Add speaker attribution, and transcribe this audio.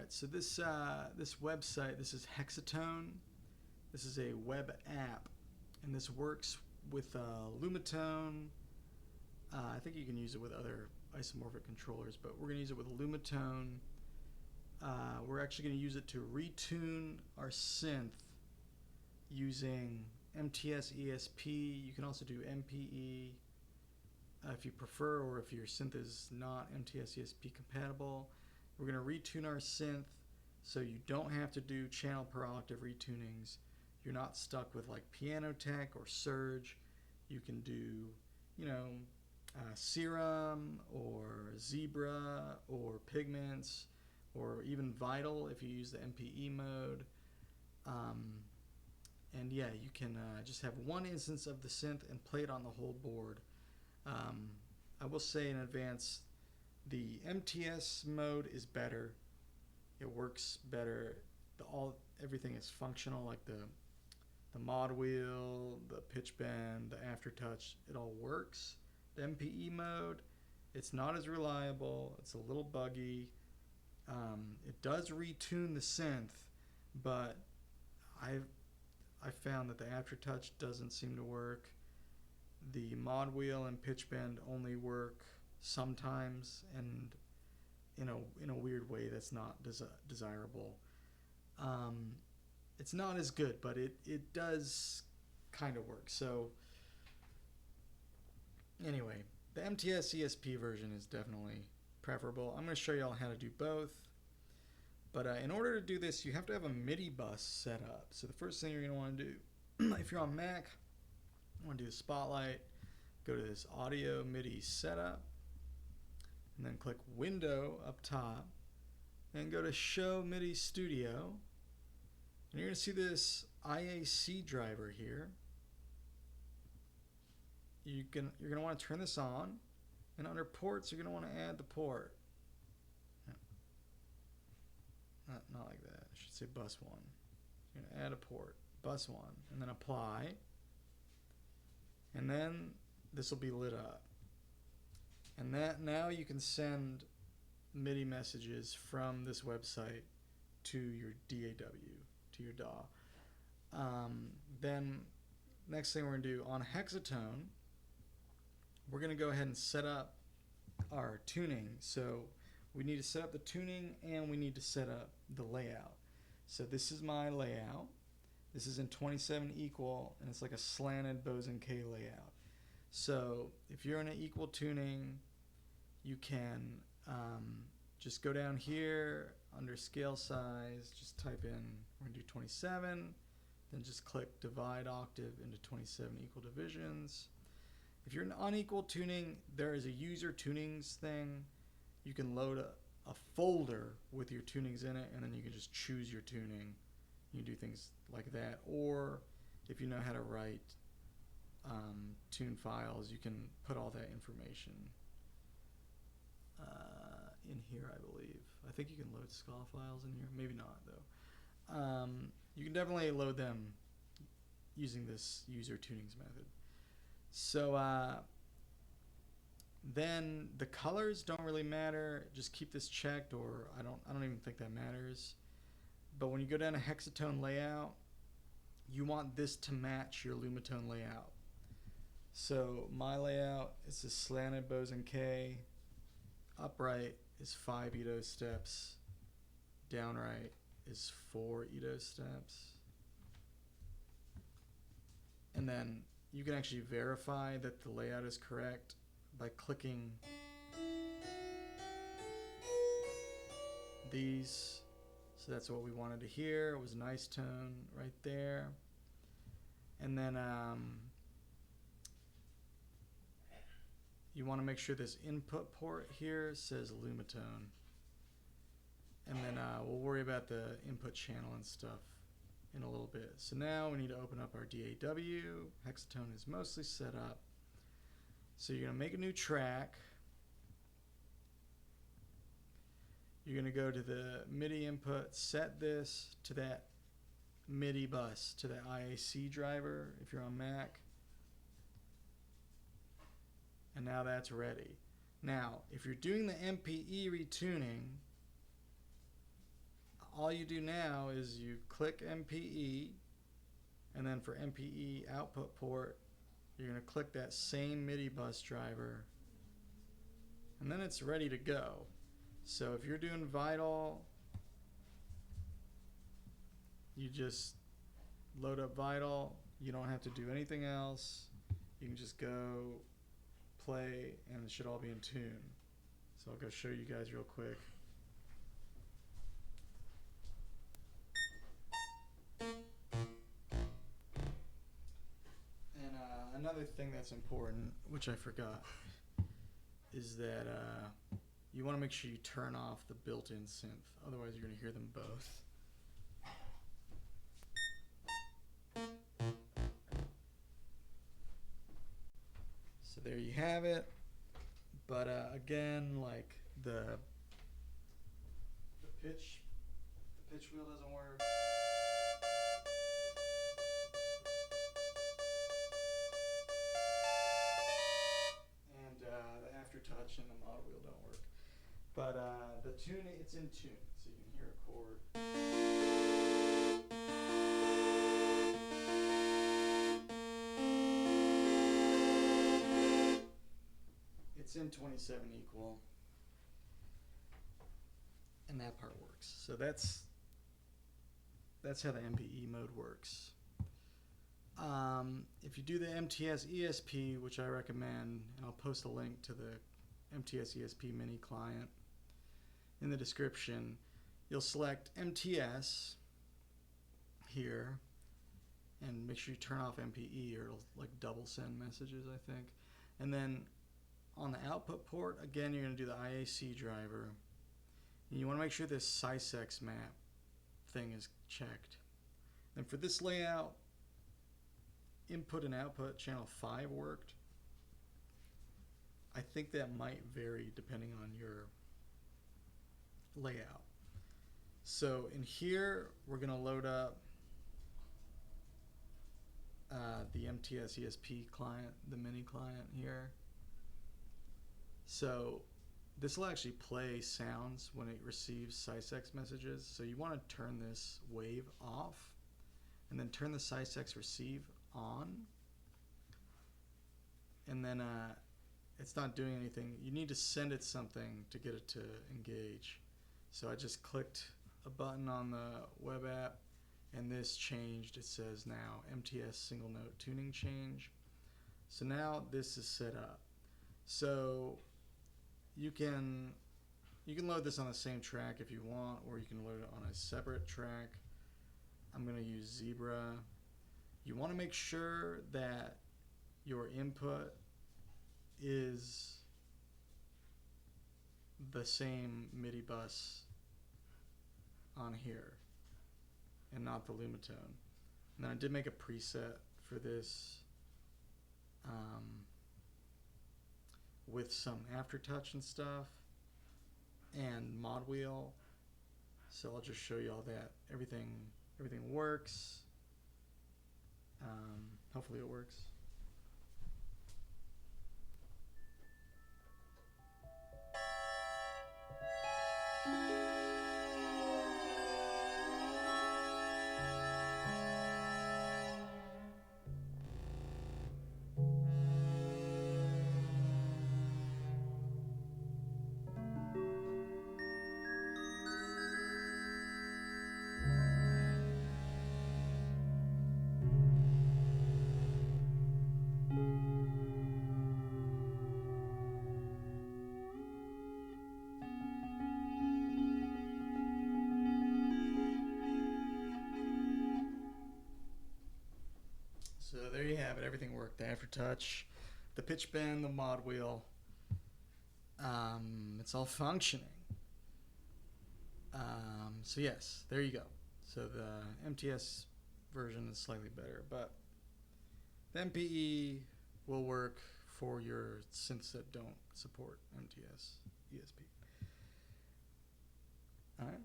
Speaker 1: Alright, so this website, this is Hexatone. This is a web app, and this works with Lumatone. I think you can use it with other isomorphic controllers, but we're going to use it with Lumatone. We're actually going to use it to retune our synth using MTS ESP. You can also do MPE if you prefer, or if your synth is not MTS ESP compatible. We're going to retune our synth so you don't have to do channel-per-octave retunings. You're not stuck with like Pianoteq or Surge. You can do, Serum or Zebra or Pigments or even Vital if you use the MPE mode. And yeah, you can just have one instance of the synth and play it on the whole board. I will say in advance, the MTS mode is better. It works better. Everything is functional, like the mod wheel, the pitch bend, the aftertouch. It all works. The MPE mode, it's not as reliable. It's a little buggy. It does retune the synth, but I found that the aftertouch doesn't seem to work. The mod wheel and pitch bend only work sometimes, and in a weird way that's not desirable. It's not as good, but it does kind of work. So anyway, the MTS ESP version is definitely preferable. I'm going to show you all how to do both. But in order to do this, you have to have a Midi bus set up. So the first thing you're going to want to do, if you're on Mac, you want to do the spotlight, go to this audio Midi setup, and then click Window up top, and go to Show Midi Studio. And you're going to see this IAC driver here. You're going to want to turn this on, and under ports, you're going to want to add the port. Not like that. I should say bus 1. You're going to add a port, bus 1, and then apply. And then this will be lit up. And now you can send MIDI messages from this website to your DAW, to your DAW. Then next thing we're going to do on Hexatone, we're going to go ahead and set up our tuning. So we need to set up the tuning, and we need to set up the layout. So this is my layout. This is in 27 equal, and it's like a slanted Bose&K layout. So if you're in an equal tuning, you can just go down here under scale size, just type in, we're going to do 27, then just click divide octave into 27 equal divisions. If you're in unequal tuning, there is a user tunings thing. You can load a folder with your tunings in it, and then you can just choose your tuning. You can do things like that. Or if you know how to write tune files, you can put all that information in here, I believe. I think you can load SCA files in here. Maybe not, though. You can definitely load them using this user tunings method. So then the colors don't really matter. Just keep this checked, or I don't even think that matters. But when you go down to Hexatone layout, you want this to match your Lumatone layout. So my layout is a slanted Bose&K. Upright is 5 Edo steps. Downright is 4 Edo steps. And then you can actually verify that the layout is correct by clicking these. So that's what we wanted to hear. It was a nice tone right there. And then you want to make sure this input port here says Lumatone. And then we'll worry about the input channel and stuff in a little bit. So now we need to open up our DAW. Hexatone is mostly set up. So you're going to make a new track. You're going to go to the MIDI input, set this to that MIDI bus, to the IAC driver if you're on Mac. And now that's ready. Now, if you're doing the MPE retuning, all you do now is you click MPE, and then for MPE output port, you're going to click that same MIDI bus driver, and then it's ready to go. So if you're doing Vital, you just load up Vital. You don't have to do anything else. You can just go play, and it should all be in tune. So I'll go show you guys real quick. And another thing that's important, which I forgot, is that you want to make sure you turn off the built-in synth. Otherwise, you're going to hear them both. So there you have it. But again, like the pitch wheel doesn't work. And the aftertouch and the mod wheel don't work. But the tune, it's in tune, so you can hear a chord. It's in 27 equal, and that part works. So that's how the MPE mode works. If you do the MTS ESP, which I recommend, and I'll post a link to the MTS ESP mini client in the description, you'll select MTS here, and make sure you turn off MPE, or it'll like double send messages, I think. And then on the output port, again, you're going to do the IAC driver. And you want to make sure this Sysex map thing is checked. And for this layout, input and output channel 5 worked. I think that might vary depending on your layout. So in here, we're going to load up the MTS ESP client, the mini client here. So this will actually play sounds when it receives Sysex messages. So you want to turn this wave off, and then turn the Sysex receive on. And then it's not doing anything. You need to send it something to get it to engage. So I just clicked a button on the web app, and this changed. It says now MTS single note tuning change. So now this is set up. So you can load this on the same track if you want, or you can load it on a separate track. I'm going to use Zebra. You want to make sure that your input is the same MIDI bus on here and not the Lumatone. And then I did make a preset for this with some aftertouch and stuff and mod wheel. So I'll just show you all that. Everything works. Hopefully it works. So there you have it. Everything worked. The aftertouch, the pitch bend, the mod wheel. It's all functioning. So yes, there you go. So the MTS version is slightly better, but the MPE will work for your synths that don't support MTS ESP. All right.